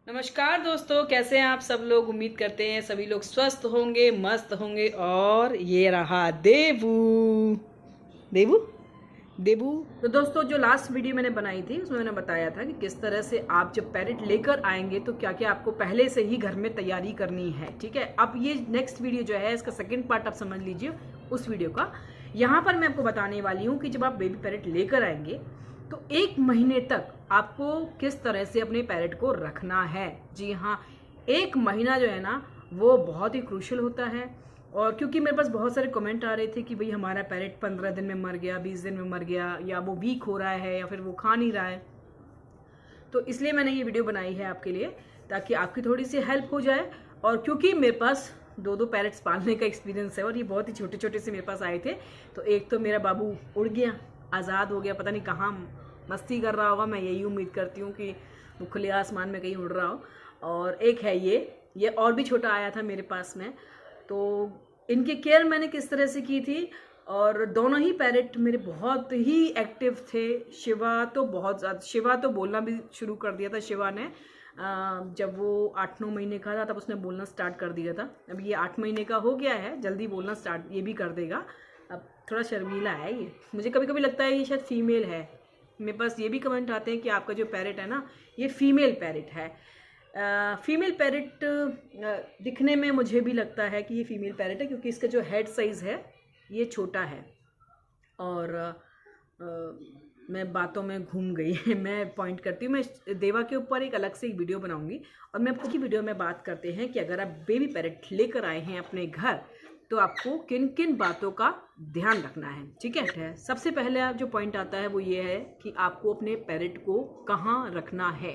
नमस्कार दोस्तों, कैसे हैं आप सब लोग। उम्मीद करते हैं सभी लोग स्वस्थ होंगे, मस्त होंगे। और ये रहा देवू देवू देवू। तो दोस्तों, जो लास्ट वीडियो मैंने बनाई थी उसमें मैंने बताया था कि किस तरह से आप जब पैरेट लेकर आएंगे तो क्या क्या आपको पहले से ही घर में तैयारी करनी है। ठीक है, अब ये नेक्स्ट वीडियो जो है इसका सेकेंड पार्ट आप समझ लीजिए उस वीडियो का। यहाँ पर मैं आपको बताने वाली हूँ कि जब आप बेबी पैरेट लेकर आएंगे तो 1 महीने तक आपको किस तरह से अपने पैरेट को रखना है। जी हाँ, 1 महीना जो है ना वो बहुत ही क्रूशियल होता है। और क्योंकि मेरे पास बहुत सारे कमेंट आ रहे थे कि भाई हमारा पैरेट 15 दिन में मर गया, 20 दिन में मर गया, या वो वीक हो रहा है, या फिर वो खा नहीं रहा है। तो इसलिए मैंने ये वीडियो बनाई है आपके लिए, ताकि आपकी थोड़ी सी हेल्प हो जाए। और क्योंकि मेरे पास दो पैरेट्स पालने का एक्सपीरियंस है और ये बहुत ही छोटे छोटे से मेरे पास आए थे। तो एक तो मेरा बाबू उड़ गया, आज़ाद हो गया, पता नहीं कहाँ मस्ती कर रहा होगा। मैं यही उम्मीद करती हूँ कि वो खुले आसमान में कहीं उड़ रहा हो। और एक है ये और भी छोटा आया था मेरे पास में। तो इनकी केयर मैंने किस तरह से की थी, और दोनों ही पैरेट मेरे बहुत ही एक्टिव थे। शिवा तो बोलना भी शुरू कर दिया था। शिवा ने जब वो 8-9 महीने का था तब उसने बोलना स्टार्ट कर दिया था। अब ये 8 महीने का हो गया है, जल्दी बोलना स्टार्ट ये भी कर देगा। अब थोड़ा शर्मीला है ये, मुझे कभी कभी लगता है ये शायद फीमेल है। मेरे पास ये भी कमेंट आते हैं कि आपका जो पैरेट है ना ये फीमेल पैरेट है। फीमेल पैरेट दिखने में मुझे भी लगता है कि ये फीमेल पैरेट है, क्योंकि इसका जो हेड साइज़ है ये छोटा है। और मैं बातों में घूम गई मैं पॉइंट करती हूँ। मैं देवा के ऊपर एक अलग से एक वीडियो बनाऊंगी, और मैं आपको की वीडियो में बात करते हैं कि अगर आप बेबी पैरेट लेकर आए हैं अपने घर तो आपको किन किन बातों का ध्यान रखना है। ठीक है, सबसे पहले जो पॉइंट आता है वो ये है कि आपको अपने पैरेट को कहाँ रखना है।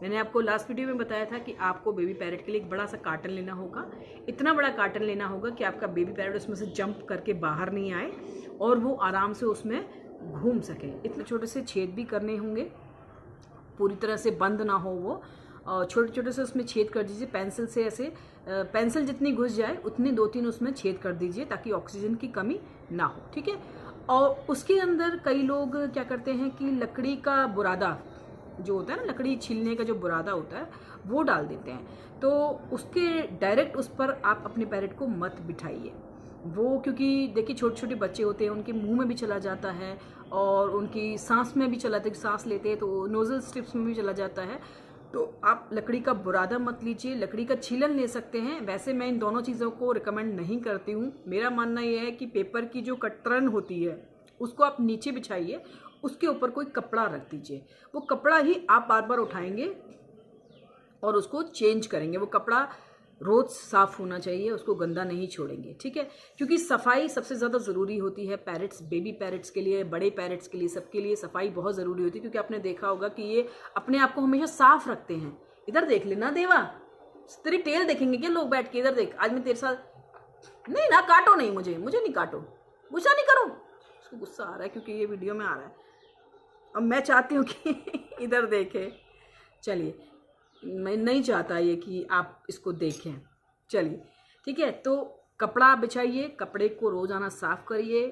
मैंने आपको लास्ट वीडियो में बताया था कि आपको बेबी पैरेट के लिए एक बड़ा सा कार्टन लेना होगा। इतना बड़ा कार्टन लेना होगा कि आपका बेबी पैरेट उसमें से जंप करके बाहर नहीं आए और वो आराम से उसमें घूम सके। इतने छोटे से छेद भी करने होंगे, पूरी तरह से बंद ना हो वो। छोटे छोटे से उसमें छेद कर दीजिए पेंसिल से। ऐसे पेंसिल जितनी घुस जाए उतनी 2-3 उसमें छेद कर दीजिए, ताकि ऑक्सीजन की कमी ना हो। ठीक है, और उसके अंदर कई लोग क्या करते हैं कि लकड़ी का बुरादा जो होता है ना, लकड़ी छीलने का जो बुरादा होता है वो डाल देते हैं। तो उसके डायरेक्ट उस पर आप अपने पैरेट को मत बिठाइए वो, क्योंकि देखिए छोटे छोटे बच्चे होते हैं, उनके मुंह में भी चला जाता है और उनकी सांस में भी चला जाता है। सांस लेते हैं तो नोजल स्ट्रिप्स में भी चला जाता है। तो आप लकड़ी का बुरादा मत लीजिए, लकड़ी का छीलन ले सकते हैं। वैसे मैं इन दोनों चीज़ों को रिकमेंड नहीं करती हूँ। मेरा मानना यह है कि पेपर की जो कतरन होती है उसको आप नीचे बिछाइए, उसके ऊपर कोई कपड़ा रख दीजिए। वो कपड़ा ही आप बार बार उठाएंगे और उसको चेंज करेंगे। वो कपड़ा रोज साफ होना चाहिए, उसको गंदा नहीं छोड़ेंगे। ठीक है, क्योंकि सफाई सबसे ज़्यादा ज़रूरी होती है पैरेट्स, बेबी पैरेट्स के लिए, बड़े पैरेट्स के लिए, सबके लिए सफाई बहुत ज़रूरी होती है। क्योंकि आपने देखा होगा कि ये अपने आप को हमेशा साफ रखते हैं। इधर देख लेना देवा, तेरी टेल देखेंगे क्या लोग बैठ के। इधर देख, आज मैं तेरे साथ नहीं ना, काटो नहीं, मुझे नहीं काटो, गुस्सा नहीं करो। उसको गुस्सा आ रहा है क्योंकि ये वीडियो में आ रहा है। अब मैं चाहती हूँ कि इधर देखे। चलिए, मैं नहीं चाहता ये कि आप इसको देखें। चलिए ठीक है, तो कपड़ा बिछाइए, कपड़े को रोज़ाना साफ करिए।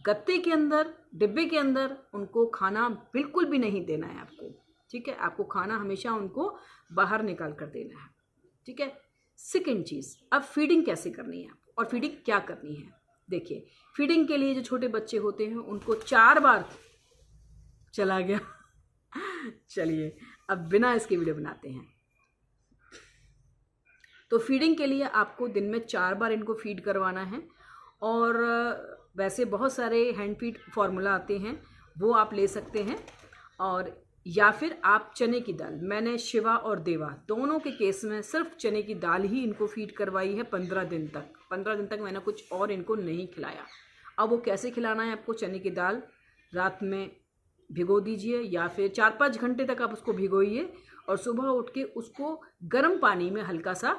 गत्ते के अंदर, डिब्बे के अंदर उनको खाना बिल्कुल भी नहीं देना है आपको। ठीक है, आपको खाना हमेशा उनको बाहर निकाल कर देना है। ठीक है, सेकेंड चीज़, अब फीडिंग कैसे करनी है आपको और फीडिंग क्या करनी है। देखिए, फीडिंग के लिए जो छोटे बच्चे होते हैं उनको 4 बार चला गया चलिए, अब बिना इसके वीडियो बनाते हैं। तो फीडिंग के लिए आपको दिन में 4 बार इनको फीड करवाना है। और वैसे बहुत सारे हैंड फीड फार्मूला आते हैं, वो आप ले सकते हैं। और या फिर आप चने की दाल, मैंने शिवा और देवा दोनों के केस में सिर्फ चने की दाल ही इनको फीड करवाई है 15 दिन तक। 15 दिन तक मैंने कुछ और इनको नहीं खिलाया। अब वो कैसे खिलाना है आपको, चने की दाल रात में भिगो दीजिए, या फिर 4-5 घंटे तक आप उसको भिगोइए, और सुबह उठ के उसको गर्म पानी में हल्का सा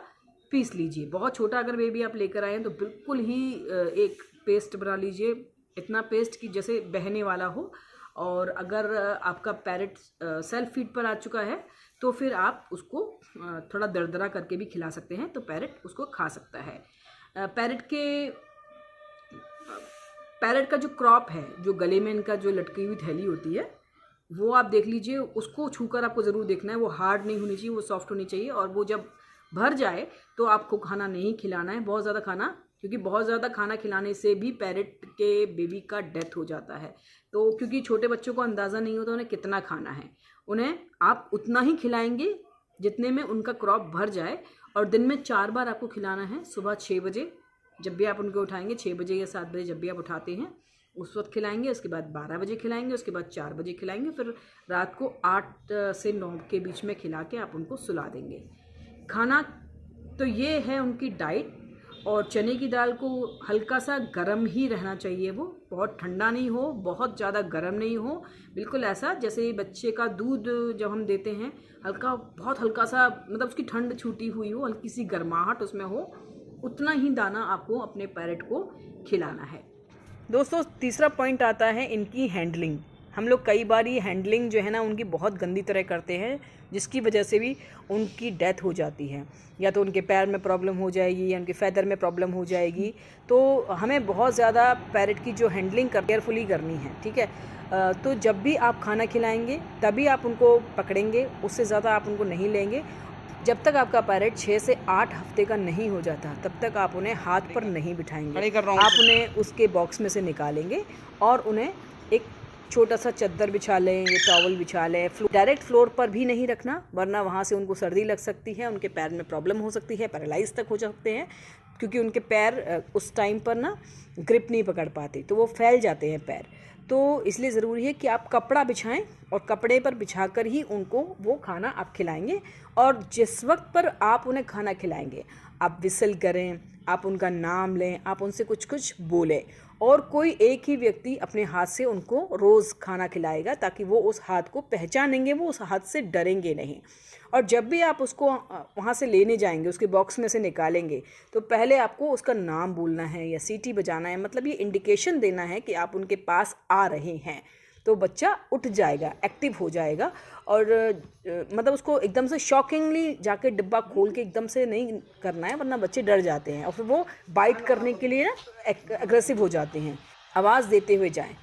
पीस लीजिए। बहुत छोटा अगर बेबी आप लेकर आए हैं तो बिल्कुल ही एक पेस्ट बना लीजिए, इतना पेस्ट कि जैसे बहने वाला हो। और अगर आपका पैरेट सेल्फ फीड पर आ चुका है तो फिर आप उसको थोड़ा दरदरा करके भी खिला सकते हैं, तो पैरेट उसको खा सकता है। पैरेट का जो क्रॉप है, जो गले में इनका जो लटकी हुई थैली होती है, वो आप देख लीजिए, उसको छूकर आपको ज़रूर देखना है। वो हार्ड नहीं होनी चाहिए, वो सॉफ्ट होनी चाहिए। और वो जब भर जाए तो आपको खाना नहीं खिलाना है बहुत ज़्यादा खाना, क्योंकि बहुत ज़्यादा खाना खिलाने से भी पैरेट के बेबी का डेथ हो जाता है। तो क्योंकि छोटे बच्चों को अंदाज़ा नहीं होता उन्हें कितना खाना है, उन्हें आप उतना ही खिलाएंगे जितने में उनका क्रॉप भर जाए। और दिन में 4 बार आपको खिलाना है। सुबह 6 बजे जब भी आप उनको उठाएंगे, 6 बजे या 7 बजे जब भी आप उठाते हैं उस वक्त खिलाएंगे, उसके बाद 12 बजे खिलाएंगे, उसके बाद 4 बजे खिलाएंगे, फिर रात को 8 से 9 के बीच में खिला के आप उनको सुला देंगे। खाना तो ये है उनकी डाइट। और चने की दाल को हल्का सा गर्म ही रहना चाहिए, वो बहुत ठंडा नहीं हो, बहुत ज़्यादा गर्म नहीं हो, बिल्कुल ऐसा जैसे बच्चे का दूध जब हम देते हैं हल्का, बहुत हल्का सा, मतलब उसकी ठंड छूटी हुई हो, हल्की सी गर्माहट उसमें हो, उतना ही दाना आपको अपने पैरेट को खिलाना है। दोस्तों तीसरा पॉइंट आता है इनकी हैंडलिंग। हम लोग कई बार ये हैंडलिंग जो है ना उनकी बहुत गंदी तरह करते हैं, जिसकी वजह से भी उनकी डेथ हो जाती है। या तो उनके पैर में प्रॉब्लम हो जाएगी या उनके फैदर में प्रॉब्लम हो जाएगी। तो हमें बहुत ज़्यादा पैरेट की जो हैंडलिंग केयरफुली करनी है, ठीक है। तो जब भी आप खाना खिलाएंगे तभी आप उनको पकड़ेंगे, उससे ज़्यादा आप उनको नहीं लेंगे। जब तक आपका पैरेट 6 से 8 हफ्ते का नहीं हो जाता तब तक आप उन्हें हाथ पर नहीं बिठाएंगे। आप उन्हें उसके बॉक्स में से निकालेंगे और उन्हें एक छोटा सा चद्दर बिछा लें या टॉवल बिछा लें। डायरेक्ट फ्लोर पर भी नहीं रखना, वरना वहाँ से उनको सर्दी लग सकती है, उनके पैर में प्रॉब्लम हो सकती है, पैरालाइज तक हो सकते हैं, क्योंकि उनके पैर उस टाइम पर ना ग्रिप नहीं पकड़ पाते, तो वो फैल जाते हैं पैर। तो इसलिए ज़रूरी है कि आप कपड़ा बिछाएं और कपड़े पर बिछाकर ही उनको वो खाना आप खिलाएंगे। और जिस वक्त पर आप उन्हें खाना खिलाएंगे आप विसल करें, आप उनका नाम लें, आप उनसे कुछ कुछ बोलें। और कोई एक ही व्यक्ति अपने हाथ से उनको रोज़ खाना खिलाएगा, ताकि वो उस हाथ को पहचानेंगे, वो उस हाथ से डरेंगे नहीं। और जब भी आप उसको वहाँ से लेने जाएंगे, उसके बॉक्स में से निकालेंगे, तो पहले आपको उसका नाम बोलना है या सीटी बजाना है, मतलब ये इंडिकेशन देना है कि आप उनके पास आ रहे हैं। तो बच्चा उठ जाएगा, एक्टिव हो जाएगा। और मतलब उसको एकदम से शॉकिंगली जाके डिब्बा खोल के एकदम से नहीं करना है, वरना बच्चे डर जाते हैं और फिर वो बाइट करने के लिए ना एग्रेसिव हो जाते हैं। आवाज़ देते हुए जाएं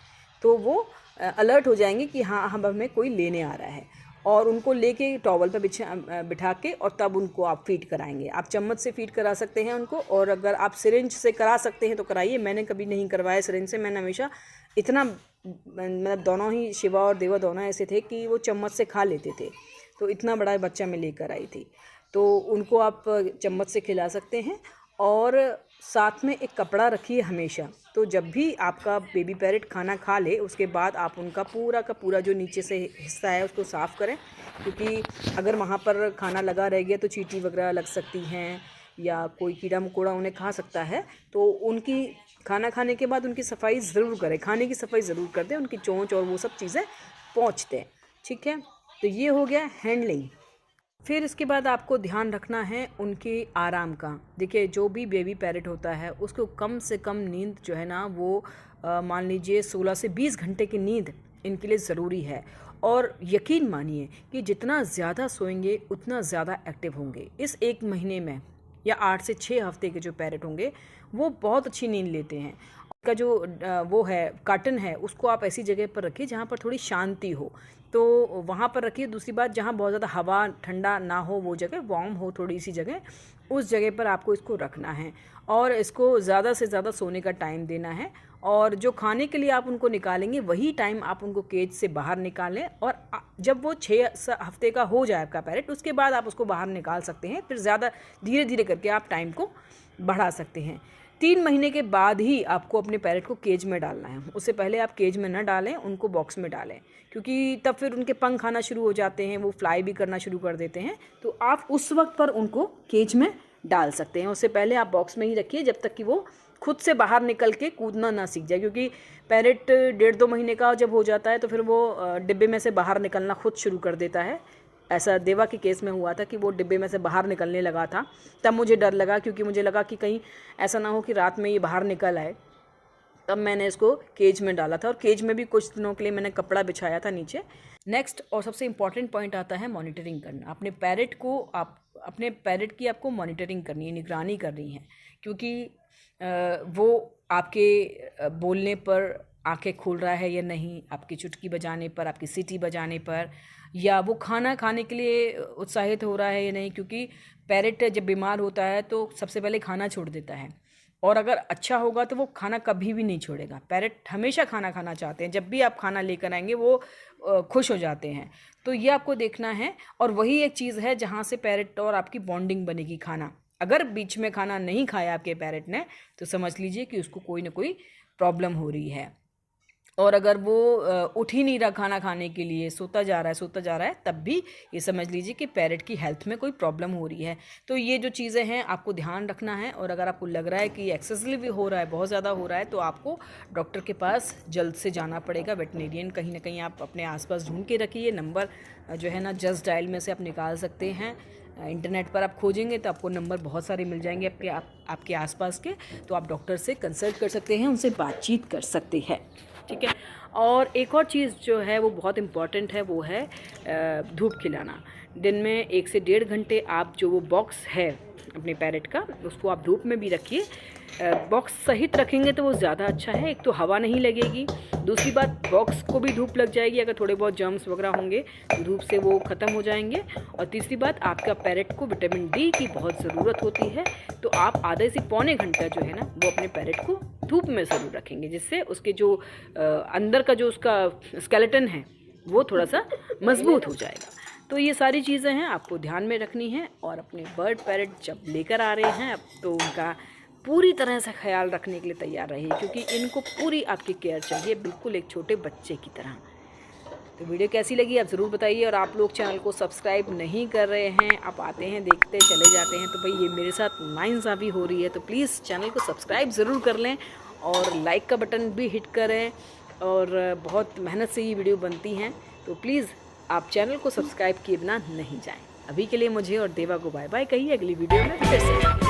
तो वो अलर्ट हो जाएंगे कि हाँ हम हमें कोई लेने आ रहा है। और उनको लेके टॉवल पर बिठा के और तब उनको आप फीड कराएंगे। आप चम्मच से फीड करा सकते हैं उनको, और अगर आप सिरिंज से करा सकते हैं तो कराइए। मैंने कभी नहीं करवाया सिरिंज से, मैंने हमेशा इतना, मतलब दोनों ही शिवा और देवा दोनों ऐसे थे कि वो चम्मच से खा लेते थे, तो इतना बड़ा बच्चा मैं लेकर आई थी। तो उनको आप चम्मच से खिला सकते हैं। और साथ में एक कपड़ा रखिए हमेशा। तो जब भी आपका बेबी पैरेट खाना खा ले उसके बाद आप उनका पूरा का पूरा जो नीचे से हिस्सा है उसको साफ़ करें, क्योंकि अगर वहाँ पर खाना लगा रह गया तो चींटी वगैरह लग सकती हैं या कोई कीड़ा मकोड़ा उन्हें खा सकता है। तो उनकी खाना खाने के बाद उनकी सफाई ज़रूर करें, खाने की सफाई ज़रूर कर दें, उनकी चोंच और वो सब चीज़ें पोंछ दें, ठीक है। तो ये हो गया हैंडलिंग। फिर इसके बाद आपको ध्यान रखना है उनके आराम का। देखिए जो भी बेबी पैरेट होता है उसको कम से कम नींद जो है ना वो मान लीजिए 16 से 20 घंटे की नींद इनके लिए ज़रूरी है। और यकीन मानिए कि जितना ज़्यादा सोएंगे उतना ज़्यादा एक्टिव होंगे। इस 1 महीने में या 8 से 6 हफ्ते के जो पैरेट होंगे वो बहुत अच्छी नींद लेते हैं। का जो वो है कार्टन है उसको आप ऐसी जगह पर रखिए जहाँ पर थोड़ी शांति हो, तो वहाँ पर रखिए। दूसरी बात, जहाँ बहुत ज़्यादा हवा ठंडा ना हो, वो जगह वार्म हो थोड़ी सी जगह, उस जगह पर आपको इसको रखना है। और इसको ज़्यादा से ज़्यादा सोने का टाइम देना है। और जो खाने के लिए आप उनको निकालेंगे वही टाइम आप उनको केज से बाहर निकालें। और जब वो 6 हफ्ते का हो जाए आपका पैरेट, उसके बाद आप उसको बाहर निकाल सकते हैं। फिर ज़्यादा धीरे धीरे करके आप टाइम को बढ़ा सकते हैं। 3 महीने के बाद ही आपको अपने पैरेट को केज में डालना है। उससे पहले आप केज में ना डालें, उनको बॉक्स में डालें, क्योंकि तब फिर उनके पंख आना शुरू हो जाते हैं, वो फ्लाई भी करना शुरू कर देते हैं। तो आप उस वक्त पर उनको केज में डाल सकते हैं। उससे पहले आप बॉक्स में ही रखिए जब तक कि वो खुद से बाहर निकल के कूदना ना सीख जाए, क्योंकि पैरेट 1.5-2 महीने का जब हो जाता है तो फिर वो डिब्बे में से बाहर निकलना खुद शुरू कर देता है। ऐसा देवा के केस में हुआ था कि वो डिब्बे में से बाहर निकलने लगा था। तब मुझे डर लगा, क्योंकि मुझे लगा कि कहीं ऐसा ना हो कि रात में ये बाहर निकल आए। तब मैंने इसको केज में डाला था, और केज में भी कुछ दिनों के लिए मैंने कपड़ा बिछाया था नीचे। नेक्स्ट और सबसे इम्पॉर्टेंट पॉइंट आता है मॉनिटरिंग करना। अपने पैरेट की आपको मॉनिटरिंग करनी है, निगरानी करनी है, क्योंकि वो आपके बोलने पर, आंखें खोल रहा है या नहीं, आपकी चुटकी बजाने पर, आपकी सीटी बजाने पर, या वो खाना खाने के लिए उत्साहित हो रहा है या नहीं। क्योंकि पैरेट जब बीमार होता है तो सबसे पहले खाना छोड़ देता है, और अगर अच्छा होगा तो वो खाना कभी भी नहीं छोड़ेगा। पैरेट हमेशा खाना खाना चाहते हैं, जब भी आप खाना लेकर आएंगे वो खुश हो जाते हैं। तो ये आपको देखना है, और वही एक चीज़ है जहाँ से पैरेट और आपकी बॉन्डिंग बनेगी। खाना अगर बीच में खाना नहीं खाया आपके पैरेट ने तो समझ लीजिए कि उसको कोई ना कोई प्रॉब्लम हो रही है। और अगर वो उठ ही नहीं रहा खाना खाने के लिए, सोता जा रहा है, तब भी ये समझ लीजिए कि पैरेट की हेल्थ में कोई प्रॉब्लम हो रही है। तो ये जो चीज़ें हैं आपको ध्यान रखना है, और अगर आपको लग रहा है कि एक्सेसिव हो रहा है, बहुत ज़्यादा हो रहा है, तो आपको डॉक्टर के पास जल्द से जाना पड़ेगा। वेटनेरियन कहीं ना कहीं आप अपने आसपास ढूंढ के रखिए। नंबर जो है ना जस्ट डायल में से आप निकाल सकते हैं। इंटरनेट पर आप खोजेंगे तो आपको नंबर बहुत सारे मिल जाएंगे आपके आसपास के, तो आप डॉक्टर से कंसल्ट कर सकते हैं, उनसे बातचीत कर सकते हैं। ठीक है। और एक और चीज़ जो है वो बहुत इम्पॉर्टेंट है, वो है धूप खिलाना। दिन में 1 से 1.5 घंटे आप जो वो बॉक्स है अपने पैरेट का, उसको आप धूप में भी रखिए। बॉक्स सहित रखेंगे तो वो ज़्यादा अच्छा है। एक तो हवा नहीं लगेगी, दूसरी बात बॉक्स को भी धूप लग जाएगी। अगर थोड़े बहुत जर्म्स वगैरह होंगे तो धूप से वो ख़त्म हो जाएंगे। और तीसरी बात, आपका पैरेट को विटामिन डी की बहुत ज़रूरत होती है, तो आप आधे से पौने घंटा जो है ना वो अपने पैरेट को धूप में ज़रूर रखेंगे, जिससे उसके जो अंदर का जो उसका स्केलेटन है वो थोड़ा सा मजबूत हो जाएगा। तो ये सारी चीज़ें हैं आपको ध्यान में रखनी है। और अपने बर्ड पैरेट जब लेकर आ रहे हैं अब तो उनका पूरी तरह से ख्याल रखने के लिए तैयार रहिए, क्योंकि इनको पूरी आपकी केयर चाहिए, बिल्कुल एक छोटे बच्चे की तरह। तो वीडियो कैसी लगी आप ज़रूर बताइए। और आप लोग चैनल को सब्सक्राइब नहीं कर रहे हैं, आप आते हैं देखते चले जाते हैं, तो भाई ये मेरे साथ नाइंसाफ़ी हो रही है। तो प्लीज़ चैनल को सब्सक्राइब ज़रूर कर लें, और लाइक का बटन भी हिट करें। और बहुत मेहनत से ये वीडियो बनती हैं, तो प्लीज़ आप चैनल को सब्सक्राइब किए बिना नहीं जाएं। अभी के लिए मुझे और देवा को बाय बाय कहिए, अगली वीडियो में फिर से।